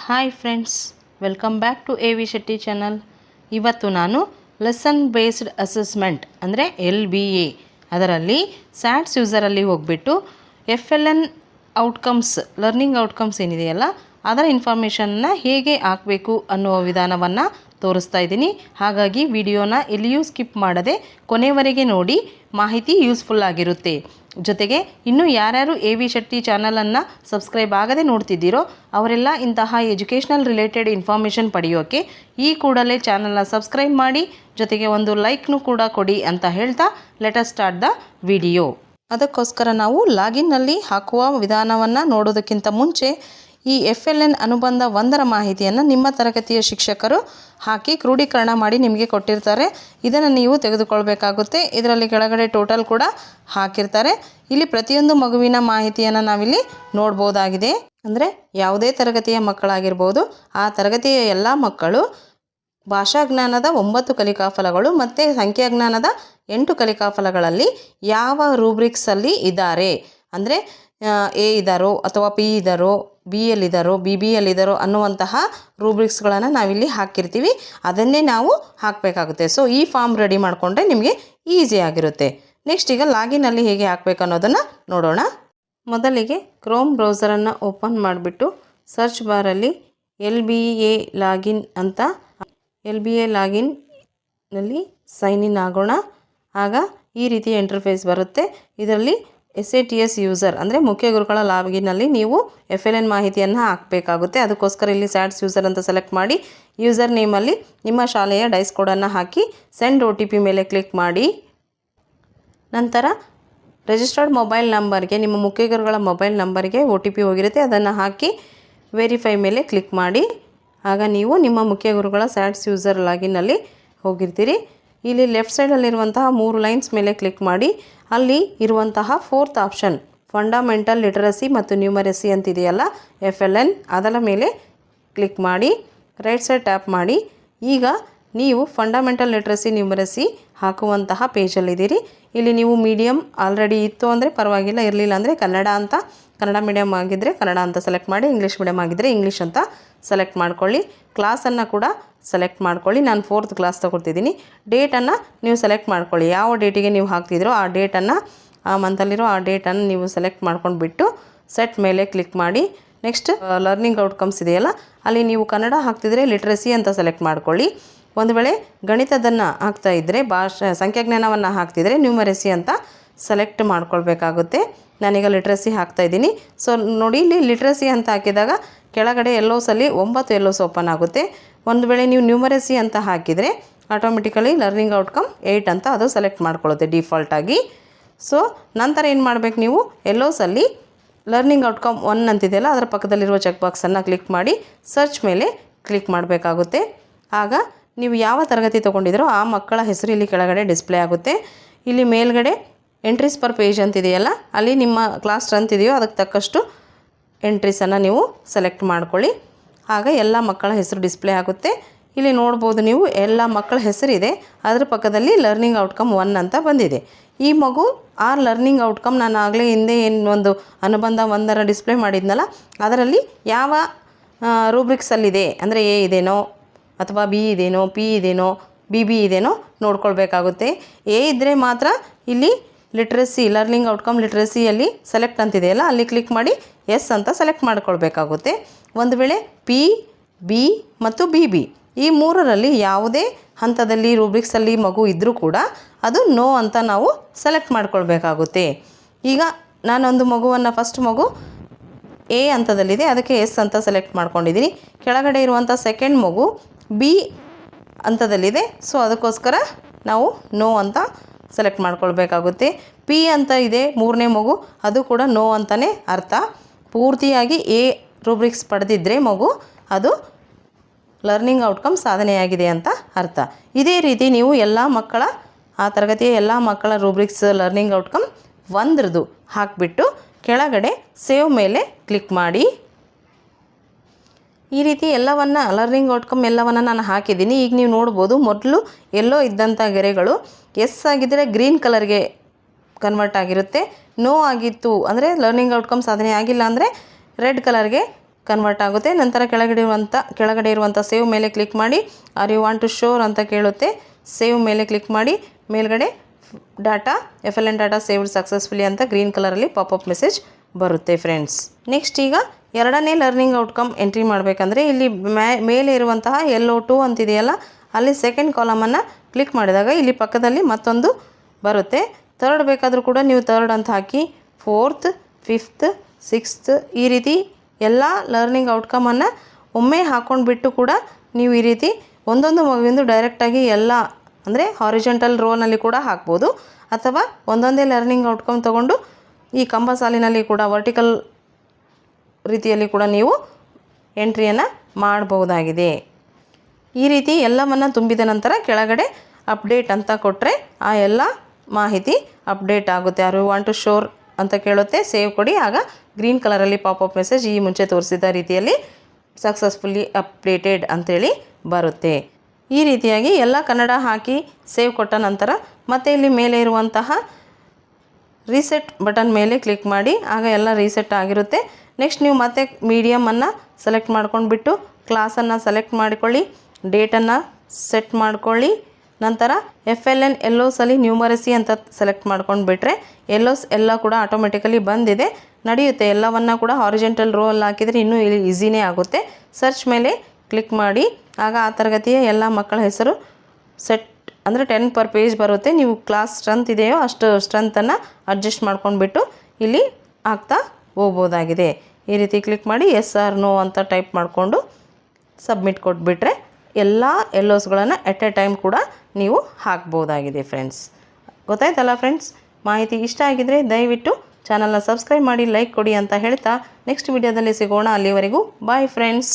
Hi friends, welcome back to A V Shetty channel. ಇವತ್ತು ನಾನು lesson based assessment ಅಂದರೆ LBA ಅದರಲ್ಲಿ ಸ್ಯಾಟ್ಸ್ ಯೂಸರಲ್ಲಿ ಹೋಗ್ಬಿಟ್ಟು FLN ಔಟ್ಕಮ್ಸ್ ಲರ್ನಿಂಗ್ ಔಟ್ಕಮ್ಸ್ ಏನಿದೆಯಲ್ಲ ಅದರ ಇನ್ಫಾರ್ಮೇಷನ್ನ ಹೇಗೆ ಹಾಕಬೇಕು ಅನ್ನುವ ವಿಧಾನವನ್ನು ತೋರಿಸ್ತಾ ಇದ್ದೀನಿ. ಹಾಗಾಗಿ ವಿಡಿಯೋನ ಎಲ್ಲಿಯೂ ಸ್ಕಿಪ್ ಮಾಡದೆ ಕೊನೆವರೆಗೆ ನೋಡಿ, ಮಾಹಿತಿ ಯೂಸ್ಫುಲ್ ಆಗಿರುತ್ತೆ. ಜೊತೆಗೆ ಇನ್ನೂ ಯಾರ್ಯಾರು ಎ ವಿ ಶೆಟ್ಟಿ ಚಾನಲನ್ನು ಸಬ್ಸ್ಕ್ರೈಬ್ ಆಗದೆ ನೋಡ್ತಿದ್ದೀರೋ ಅವರೆಲ್ಲ ಇಂತಹ ಎಜುಕೇಷ್ನಲ್ ರಿಲೇಟೆಡ್ ಇನ್ಫಾರ್ಮೇಷನ್ ಪಡೆಯೋಕ್ಕೆ ಈ ಕೂಡಲೇ ಚಾನಲ್ನ ಸಬ್ಸ್ಕ್ರೈಬ್ ಮಾಡಿ, ಜೊತೆಗೆ ಒಂದು ಲೈಕ್ನೂ ಕೂಡ ಕೊಡಿ ಅಂತ ಹೇಳ್ತಾ let us start the video. ಅದಕ್ಕೋಸ್ಕರ ನಾವು ಲಾಗಿನ್ನಲ್ಲಿ ಹಾಕುವ ವಿಧಾನವನ್ನು ನೋಡೋದಕ್ಕಿಂತ ಮುಂಚೆ ಈ FLN ಅನುಬಂಧ 1ರ ಮಾಹಿತಿಯನ್ನು ನಿಮ್ಮ ತರಗತಿಯ ಶಿಕ್ಷಕರು ಹಾಕಿ ಕ್ರೋಢೀಕರಣ ಮಾಡಿ ನಿಮಗೆ ಕೊಟ್ಟಿರ್ತಾರೆ. ಇದನ್ನು ನೀವು ತೆಗೆದುಕೊಳ್ಬೇಕಾಗುತ್ತೆ. ಇದರಲ್ಲಿ ಕೆಳಗಡೆ ಟೋಟಲ್ ಕೂಡ ಹಾಕಿರ್ತಾರೆ. ಇಲ್ಲಿ ಪ್ರತಿಯೊಂದು ಮಗುವಿನ ಮಾಹಿತಿಯನ್ನು ನಾವಿಲ್ಲಿ ನೋಡ್ಬೋದಾಗಿದೆ. ಅಂದರೆ ಯಾವುದೇ ತರಗತಿಯ ಮಕ್ಕಳಾಗಿರ್ಬೋದು, ಆ ತರಗತಿಯ ಎಲ್ಲ ಮಕ್ಕಳು ಭಾಷಾಜ್ಞಾನದ 9 ಕಲಿಕಾಫಲಗಳು ಮತ್ತು ಸಂಖ್ಯಾಜ್ಞಾನದ 8 ಕಲಿಕಾಫಲಗಳಲ್ಲಿ ಯಾವ ರೂಬ್ರಿಕ್ಸಲ್ಲಿ ಇದ್ದಾರೆ, ಅಂದರೆ A ಇದ್ದಾರೋ ಅಥವಾ P ಇದ್ದಾರೋ, BL ಇದ್ದಾರೋ, BBL ಇದ್ದಾರೋ ಅನ್ನುವಂತಹ ರೂಬ್ರಿಕ್ಸ್ಗಳನ್ನು ನಾವಿಲ್ಲಿ ಹಾಕಿರ್ತೀವಿ. ಅದನ್ನೇ ನಾವು ಹಾಕಬೇಕಾಗುತ್ತೆ. ಸೊ ಈ ಫಾರ್ಮ್ ರೆಡಿ ಮಾಡಿಕೊಂಡ್ರೆ ನಿಮಗೆ ಈಸಿ ಆಗಿರುತ್ತೆ. ನೆಕ್ಸ್ಟ್ ಈಗ ಲಾಗಿನಲ್ಲಿ ಹೇಗೆ ಹಾಕಬೇಕು ಅನ್ನೋದನ್ನು ನೋಡೋಣ. ಮೊದಲಿಗೆ ಕ್ರೋಮ್ ಬ್ರೌಸರನ್ನು ಓಪನ್ ಮಾಡಿಬಿಟ್ಟು ಸರ್ಚ್ ಬಾರಲ್ಲಿ LBA ಲಾಗಿನ್ ಅಂತ LBA ಲಾಗಿನ್ನಲ್ಲಿ ಸೈನ್ ಇನ್ ಆಗೋಣ. ಆಗ ಈ ರೀತಿಯ ಇಂಟರ್ಫೇಸ್ ಬರುತ್ತೆ. ಇದರಲ್ಲಿ SATS ಯೂಸರ್ ಅಂದರೆ ಮುಖ್ಯ ಗುರುಗಳ ಲಾಗಿನ್ನಲ್ಲಿ ನೀವು FLN ಮಾಹಿತಿಯನ್ನು ಹಾಕಬೇಕಾಗುತ್ತೆ. ಅದಕ್ಕೋಸ್ಕರ ಇಲ್ಲಿ ಸ್ಯಾಟ್ಸ್ ಯೂಸರ್ ಅಂತ ಸೆಲೆಕ್ಟ್ ಮಾಡಿ ಯೂಸರ್ ನೇಮಲ್ಲಿ ನಿಮ್ಮ ಶಾಲೆಯ ಡೈಸ್ ಕೋಡನ್ನು ಹಾಕಿ ಸೆಂಡ್ OTP ಮೇಲೆ ಕ್ಲಿಕ್ ಮಾಡಿ, ನಂತರ ರಿಜಿಸ್ಟರ್ಡ್ ಮೊಬೈಲ್ ನಂಬರ್ಗೆ, ನಿಮ್ಮ ಮುಖ್ಯ ಗುರುಗಳ ಮೊಬೈಲ್ ನಂಬರ್ಗೆ OTP ಹೋಗಿರುತ್ತೆ, ಅದನ್ನು ಹಾಕಿ ವೆರಿಫೈ ಮೇಲೆ ಕ್ಲಿಕ್ ಮಾಡಿ. ಆಗ ನೀವು ನಿಮ್ಮ ಮುಖ್ಯ ಗುರುಗಳ ಸ್ಯಾಟ್ಸ್ ಯೂಸರ್ ಲಾಗಿನ್ನಲ್ಲಿ ಹೋಗಿರ್ತೀರಿ. ಇಲ್ಲಿ ಲೆಫ್ಟ್ ಸೈಡಲ್ಲಿರುವಂತಹ 3 ಲೈನ್ಸ್ ಮೇಲೆ ಕ್ಲಿಕ್ ಮಾಡಿ ಅಲ್ಲಿ ಇರುವಂತಹ 4th ಆಪ್ಷನ್ ಫಂಡಮೆಂಟಲ್ ಲಿಟರಸಿ ಮತ್ತು ನ್ಯೂಮರಸಿ ಅಂತಿದೆಯಲ್ಲ FLN, ಅದರ ಮೇಲೆ ಕ್ಲಿಕ್ ಮಾಡಿ ರೈಟ್ ಸೈಡ್ ಟ್ಯಾಪ್ ಮಾಡಿ. ಈಗ ನೀವು ಫಂಡಮೆಂಟಲ್ ಲಿಟ್ರಸಿ ನ್ಯೂಮರಸಿ ಹಾಕುವಂತಹ ಪೇಜಲ್ಲಿದ್ದೀರಿ. ಇಲ್ಲಿ ನೀವು ಮೀಡಿಯಮ್ ಆಲ್ರೆಡಿ ಇತ್ತು ಅಂದರೆ ಪರವಾಗಿಲ್ಲ, ಇರಲಿಲ್ಲ ಅಂದರೆ ಕನ್ನಡ ಮೀಡಿಯಮ್ ಆಗಿದ್ದರೆ ಕನ್ನಡ ಅಂತ ಸೆಲೆಕ್ಟ್ ಮಾಡಿ, ಇಂಗ್ಲೀಷ್ ಮೀಡಿಯಮ್ ಆಗಿದ್ದರೆ ಇಂಗ್ಲೀಷ್ ಅಂತ ಸೆಲೆಕ್ಟ್ ಮಾಡ್ಕೊಳ್ಳಿ. ಕ್ಲಾಸನ್ನು ಕೂಡ ಸೆಲೆಕ್ಟ್ ಮಾಡ್ಕೊಳ್ಳಿ. ನಾನು 4th ಕ್ಲಾಸ್ ತಗೊಳ್ತಿದ್ದೀನಿ. ಡೇಟನ್ನು ನೀವು ಸೆಲೆಕ್ಟ್ ಮಾಡ್ಕೊಳ್ಳಿ. ಯಾವ ಡೇಟಿಗೆ ನೀವು ಹಾಕ್ತಿದ್ರೋ ಆ ಡೇಟನ್ನು, ಆ ಮಂತಲ್ಲಿರೋ ಆ ಡೇಟನ್ನು ನೀವು ಸೆಲೆಕ್ಟ್ ಮಾಡ್ಕೊಂಡು ಬಿಟ್ಟು ಸೆಟ್ ಮೇಲೆ ಕ್ಲಿಕ್ ಮಾಡಿ. ನೆಕ್ಸ್ಟ್ ಲರ್ನಿಂಗ್ ಔಟ್ಕಮ್ಸ್ ಇದೆಯಲ್ಲ ಅಲ್ಲಿ ನೀವು ಕನ್ನಡ ಹಾಕ್ತಿದ್ರೆ ಲಿಟ್ರಸಿ ಅಂತ ಸೆಲೆಕ್ಟ್ ಮಾಡ್ಕೊಳ್ಳಿ. ಒಂದು ವೇಳೆ ಗಣಿತದನ್ನು ಹಾಕ್ತಾ ಇದ್ದರೆ, ಸಂಖ್ಯಾಜ್ಞಾನವನ್ನು ಹಾಕ್ತಿದ್ರೆ ನ್ಯೂಮರಸಿ ಅಂತ ಸೆಲೆಕ್ಟ್ ಮಾಡ್ಕೊಳ್ಬೇಕಾಗುತ್ತೆ. ನಾನೀಗ ಲಿಟ್ರಸಿ ಹಾಕ್ತಾಯಿದ್ದೀನಿ. ಸೊ ನೋಡಿ, ಇಲ್ಲಿ ಲಿಟ್ರಸಿ ಅಂತ ಹಾಕಿದಾಗ ಕೆಳಗಡೆ ಎಲ್ಲೋಸಲ್ಲಿ 9 ಎಲ್ಲೋಸ್ ಓಪನ್ ಆಗುತ್ತೆ. ಒಂದು ವೇಳೆ ನೀವು ನ್ಯೂಮರಸಿ ಅಂತ ಹಾಕಿದರೆ ಆಟೋಮೆಟಿಕಲಿ ಲರ್ನಿಂಗ್ ಔಟ್ಕಮ್ 8 ಅಂತ ಅದು ಸೆಲೆಕ್ಟ್ ಮಾಡ್ಕೊಳ್ಳುತ್ತೆ ಡಿಫಾಲ್ಟಾಗಿ. ಸೊ ನಂತರ ಏನು ಮಾಡಬೇಕು, ನೀವು ಎಲ್ಲೋಸಲ್ಲಿ ಲರ್ನಿಂಗ್ ಔಟ್ಕಮ್ 1 ಅಂತಿದೆಯಲ್ಲ ಅದರ ಪಕ್ಕದಲ್ಲಿರುವ ಚೆಕ್ ಬಾಕ್ಸನ್ನು ಕ್ಲಿಕ್ ಮಾಡಿ ಸರ್ಚ್ ಮೇಲೆ ಕ್ಲಿಕ್ ಮಾಡಬೇಕಾಗುತ್ತೆ. ಆಗ ನೀವು ಯಾವ ತರಗತಿ ತೊಗೊಂಡಿದ್ರೋ ಆ ಮಕ್ಕಳ ಹೆಸರು ಇಲ್ಲಿ ಕೆಳಗಡೆ ಡಿಸ್ಪ್ಲೇ ಆಗುತ್ತೆ. ಇಲ್ಲಿ ಮೇಲ್ಗಡೆ ಎಂಟ್ರೀಸ್ ಪರ್ ಪೇಜ್ ಅಂತಿದೆಯಲ್ಲ ಅಲ್ಲಿ ನಿಮ್ಮ ಕ್ಲಾಸ್ ಸ್ಟ್ರೆಂತ್ ಇದೆಯೋ ಅದಕ್ಕೆ ತಕ್ಕಷ್ಟು ಎಂಟ್ರೀಸನ್ನು ನೀವು ಸೆಲೆಕ್ಟ್ ಮಾಡ್ಕೊಳ್ಳಿ. ಆಗ ಎಲ್ಲ ಮಕ್ಕಳ ಹೆಸರು ಡಿಸ್ಪ್ಲೇ ಆಗುತ್ತೆ. ಇಲ್ಲಿ ನೋಡ್ಬೋದು ನೀವು ಎಲ್ಲ ಮಕ್ಕಳ ಹೆಸರಿದೆ, ಅದರ ಪಕ್ಕದಲ್ಲಿ ಲರ್ನಿಂಗ್ ಔಟ್ಕಮ್ 1 ಅಂತ ಬಂದಿದೆ. ಈ ಮಗು ಆ ಲರ್ನಿಂಗ್ ಔಟ್ಕಮ್ ನಾನು ಆಗಲೇ ಹಿಂದೆ ಏನು ಒಂದು ಅನುಬಂಧ 1ರ ಡಿಸ್ಪ್ಲೇ ಮಾಡಿದ್ನಲ್ಲ ಅದರಲ್ಲಿ ಯಾವ ರೂಬ್ರಿಕ್ಸಲ್ಲಿದೆ, ಅಂದರೆ A ಇದೇನೋ ಅಥವಾ B ಇದೇನೋ, P ಇದೇನೋ, BB ಇದೇನೋ ನೋಡ್ಕೊಳ್ಬೇಕಾಗುತ್ತೆ. A ಇದ್ದರೆ ಮಾತ್ರ ಇಲ್ಲಿ ಲಿಟ್ರಸಿ ಲರ್ನಿಂಗ್ ಔಟ್ಕಮ್ ಲಿಟ್ರಸಿಯಲ್ಲಿ ಸೆಲೆಕ್ಟ್ ಅಂತಿದೆಯಲ್ಲ ಅಲ್ಲಿ ಕ್ಲಿಕ್ ಮಾಡಿ ಎಸ್ ಅಂತ ಸೆಲೆಕ್ಟ್ ಮಾಡ್ಕೊಳ್ಬೇಕಾಗುತ್ತೆ. ಒಂದು ವೇಳೆ P, B ಮತ್ತು BB ಈ 3ರಲ್ಲಿ ಯಾವುದೇ ಹಂತದಲ್ಲಿ ರೂಬ್ರಿಕ್ಸಲ್ಲಿ ಮಗು ಇದ್ದರೂ ಕೂಡ ಅದು ನೋ ಅಂತ ನಾವು ಸೆಲೆಕ್ಟ್ ಮಾಡ್ಕೊಳ್ಬೇಕಾಗುತ್ತೆ. ಈಗ ನಾನೊಂದು ಮಗುವನ್ನು, ಫಸ್ಟ್ ಮಗು A ಹಂತದಲ್ಲಿದೆ, ಅದಕ್ಕೆ ಎಸ್ ಅಂತ ಸೆಲೆಕ್ಟ್ ಮಾಡ್ಕೊಂಡಿದ್ದೀನಿ. ಕೆಳಗಡೆ ಇರುವಂಥ ಸೆಕೆಂಡ್ ಮಗು B ಹಂತದಲ್ಲಿದೆ, ಸೊ ಅದಕ್ಕೋಸ್ಕರ ನಾವು ನೋ ಅಂತ ಸೆಲೆಕ್ಟ್ ಮಾಡ್ಕೊಳ್ಬೇಕಾಗುತ್ತೆ. P ಅಂತ ಇದೆ 3ನೇ ಮಗು, ಅದು ಕೂಡ ನೋ ಅಂತಲೇ ಅರ್ಥ. ಪೂರ್ತಿಯಾಗಿ A ರೂಬ್ರಿಕ್ಸ್ ಪಡೆದಿದ್ದರೆ ಮಗು ಅದು ಲರ್ನಿಂಗ್ ಔಟ್ಕಮ್ ಸಾಧನೆಯಾಗಿದೆ ಅಂತ ಅರ್ಥ. ಇದೇ ರೀತಿ ನೀವು ಎಲ್ಲ ಮಕ್ಕಳ, ಆ ತರಗತಿಯ ಎಲ್ಲ ಮಕ್ಕಳ ರೂಬ್ರಿಕ್ಸ್ ಲರ್ನಿಂಗ್ ಔಟ್ಕಮ್ 1ರದು ಹಾಕಿಬಿಟ್ಟು ಕೆಳಗಡೆ ಸೇವ್ ಮೇಲೆ ಕ್ಲಿಕ್ ಮಾಡಿ. ಈ ರೀತಿ ಎಲ್ಲವನ್ನು ಲರ್ನಿಂಗ್ ಔಟ್ಕಮ್ ಎಲ್ಲವನ್ನು ನಾನು ಹಾಕಿದ್ದೀನಿ. ಈಗ ನೀವು ನೋಡ್ಬೋದು, ಮೊದಲು ಎಲ್ಲೋ ಇದ್ದಂಥ ಗೆರೆಗಳು ಎಸ್ ಆಗಿದ್ದರೆ ಗ್ರೀನ್ ಕಲರ್ಗೆ ಕನ್ವರ್ಟ್ ಆಗಿರುತ್ತೆ. ನೋ ಆಗಿತ್ತು ಅಂದರೆ ಲರ್ನಿಂಗ್ ಔಟ್ಕಮ್ ಸಾಧನೆ ಆಗಿಲ್ಲ ಅಂದರೆ ರೆಡ್ ಕಲರ್ಗೆ ಕನ್ವರ್ಟ್ ಆಗುತ್ತೆ. ನಂತರ ಕೆಳಗಡೆ ಇರುವಂಥ ಸೇವ್ ಮೇಲೆ ಕ್ಲಿಕ್ ಮಾಡಿ are you want to sure ಅಂತ ಕೇಳುತ್ತೆ. ಸೇವ್ ಮೇಲೆ ಕ್ಲಿಕ್ ಮಾಡಿ ಮೇಲ್ಗಡೆ data FLN data saved successfully ಅಂತ ಗ್ರೀನ್ ಕಲರಲ್ಲಿ ಪಾಪಪ್ ಮೆಸೇಜ್ ಬರುತ್ತೆ ಫ್ರೆಂಡ್ಸ್. ನೆಕ್ಸ್ಟ್ ಈಗ ಎರಡನೇ ಲರ್ನಿಂಗ್ ಔಟ್ಕಮ್ ಎಂಟ್ರಿ ಮಾಡಬೇಕಂದ್ರೆ ಇಲ್ಲಿ ಮೇಲೆ ಇರುವಂತಹ LO2 ಅಂತಿದೆಯಲ್ಲ, ಅಲ್ಲಿ ಸೆಕೆಂಡ್ ಕಾಲಮನ್ನು ಕ್ಲಿಕ್ ಮಾಡಿದಾಗ ಇಲ್ಲಿ ಪಕ್ಕದಲ್ಲಿ ಮತ್ತೊಂದು ಬರುತ್ತೆ. ಥರ್ಡ್ ಬೇಕಾದರೂ ಕೂಡ ನೀವು ಥರ್ಡ್ ಅಂತ ಹಾಕಿ 4th 5th 6th ಈ ರೀತಿ ಎಲ್ಲ ಲರ್ನಿಂಗ್ ಔಟ್ಕಮನ್ನು ಒಮ್ಮೆ ಹಾಕ್ಕೊಂಡ್ಬಿಟ್ಟು ಕೂಡ ನೀವು ಈ ರೀತಿ ಒಂದೊಂದು ಮಗುವಿಂದು ಡೈರೆಕ್ಟಾಗಿ ಎಲ್ಲ ಅಂದರೆ ಹಾರಿಜೆಂಟಲ್ ರೋನಲ್ಲಿ ಕೂಡ ಹಾಕ್ಬೋದು, ಅಥವಾ ಒಂದೊಂದೇ ಲರ್ನಿಂಗ್ ಔಟ್ಕಮ್ ತೊಗೊಂಡು ಈ ಕಂಬ ಸಾಲಿನಲ್ಲಿ ಕೂಡ ವರ್ಟಿಕಲ್ ರೀತಿಯಲ್ಲಿ ಕೂಡ ನೀವು ಎಂಟ್ರಿಯನ್ನು ಮಾಡಬಹುದಾಗಿದೆ. ಈ ರೀತಿ ಎಲ್ಲವನ್ನು ತುಂಬಿದ ನಂತರ ಕೆಳಗಡೆ ಅಪ್ಡೇಟ್ ಅಂತ ಕೊಟ್ಟರೆ ಆ ಎಲ್ಲ ಮಾಹಿತಿ ಅಪ್ಡೇಟ್ ಆಗುತ್ತೆ. Are you want to sure ಅಂತ ಕೇಳುತ್ತೆ. ಸೇವ್ ಕೊಡಿ, ಆಗ ಗ್ರೀನ್ ಕಲರಲ್ಲಿ ಪಾಪಪ್ ಮೆಸೇಜ್ ಈ ಮುಂಚೆ ತೋರಿಸಿದ ರೀತಿಯಲ್ಲಿ ಸಕ್ಸಸ್ಫುಲ್ಲಿ ಅಪ್ಡೇಟೆಡ್ ಅಂಥೇಳಿ ಬರುತ್ತೆ. ಈ ರೀತಿಯಾಗಿ ಎಲ್ಲ ಕನ್ನಡ ಹಾಕಿ ಸೇವ್ ಕೊಟ್ಟ ನಂತರ ಮತ್ತೆ ಇಲ್ಲಿ ಮೇಲೆ ಇರುವಂತಹ ರೀಸೆಟ್ ಬಟನ್ ಮೇಲೆ ಕ್ಲಿಕ್ ಮಾಡಿ, ಆಗ ಎಲ್ಲ ರೀಸೆಟ್ ಆಗಿರುತ್ತೆ. ನೆಕ್ಸ್ಟ್ ನೀವು ಮತ್ತೆ ಮೀಡಿಯಮನ್ನು ಸೆಲೆಕ್ಟ್ ಮಾಡ್ಕೊಂಡ್ಬಿಟ್ಟು ಕ್ಲಾಸನ್ನು ಸೆಲೆಕ್ಟ್ ಮಾಡಿಕೊಳ್ಳಿ, ಡೇಟನ್ನು ಸೆಟ್ ಮಾಡ್ಕೊಳ್ಳಿ. ನಂತರ FLN ಎಲ್ಲೋಸಲ್ಲಿ ನ್ಯೂಮರಸಿ ಅಂತ ಸೆಲೆಕ್ಟ್ ಮಾಡ್ಕೊಂಡು ಬಿಟ್ಟರೆ ಎಲ್ಲೋಸ್ ಎಲ್ಲ ಕೂಡ ಆಟೋಮೆಟಿಕಲಿ ಬಂದಿದೆ, ನಡೆಯುತ್ತೆ. ಎಲ್ಲವನ್ನು ಕೂಡ ಹಾರಿಜೆಂಟಲ್ ರೋ ಅಲ್ಲಿ ಹಾಕಿದರೆ ಇನ್ನೂ ಈಸಿನೇ ಆಗುತ್ತೆ. ಸರ್ಚ್ ಮೇಲೆ ಕ್ಲಿಕ್ ಮಾಡಿ, ಆಗ ಆ ತರಗತಿಯ ಎಲ್ಲ ಮಕ್ಕಳ ಹೆಸರು ಸೆಟ್ ಅಂದರೆ 10 per ಪೇಜ್ ಬರುತ್ತೆ. ನೀವು ಕ್ಲಾಸ್ ಸ್ಟ್ರೆಂತ್ ಇದೆಯೋ ಅಷ್ಟು ಸ್ಟ್ರೆಂತನ್ನು ಅಡ್ಜಸ್ಟ್ ಮಾಡ್ಕೊಂಡ್ಬಿಟ್ಟು ಇಲ್ಲಿ ಹಾಕ್ತಾ ಹೋಗ್ಬೋದಾಗಿದೆ. ಈ ರೀತಿ ಕ್ಲಿಕ್ ಮಾಡಿ ಎಸ್ ಆರ್ ನೋ ಅಂತ ಟೈಪ್ ಮಾಡಿಕೊಂಡು ಸಬ್ಮಿಟ್ ಕೊಟ್ಬಿಟ್ರೆ ಎಲ್ಲ ಎಲ್ಲೋಸ್ಗಳನ್ನು ಎಟ್ ಎ ಟೈಮ್ ಕೂಡ ನೀವು ಹಾಕ್ಬೋದಾಗಿದೆ ಫ್ರೆಂಡ್ಸ್. ಗೊತ್ತಾಯ್ತಲ್ಲ ಫ್ರೆಂಡ್ಸ್? ಮಾಹಿತಿ ಇಷ್ಟ ಆಗಿದರೆ ದಯವಿಟ್ಟು ಚಾನಲ್ನ ಸಬ್ಸ್ಕ್ರೈಬ್ ಮಾಡಿ, ಲೈಕ್ ಕೊಡಿ ಅಂತ ಹೇಳ್ತಾ ನೆಕ್ಸ್ಟ್ ವಿಡಿಯೋದಲ್ಲಿ ಸಿಗೋಣ. ಅಲ್ಲಿವರೆಗೂ ಬಾಯ್ ಫ್ರೆಂಡ್ಸ್.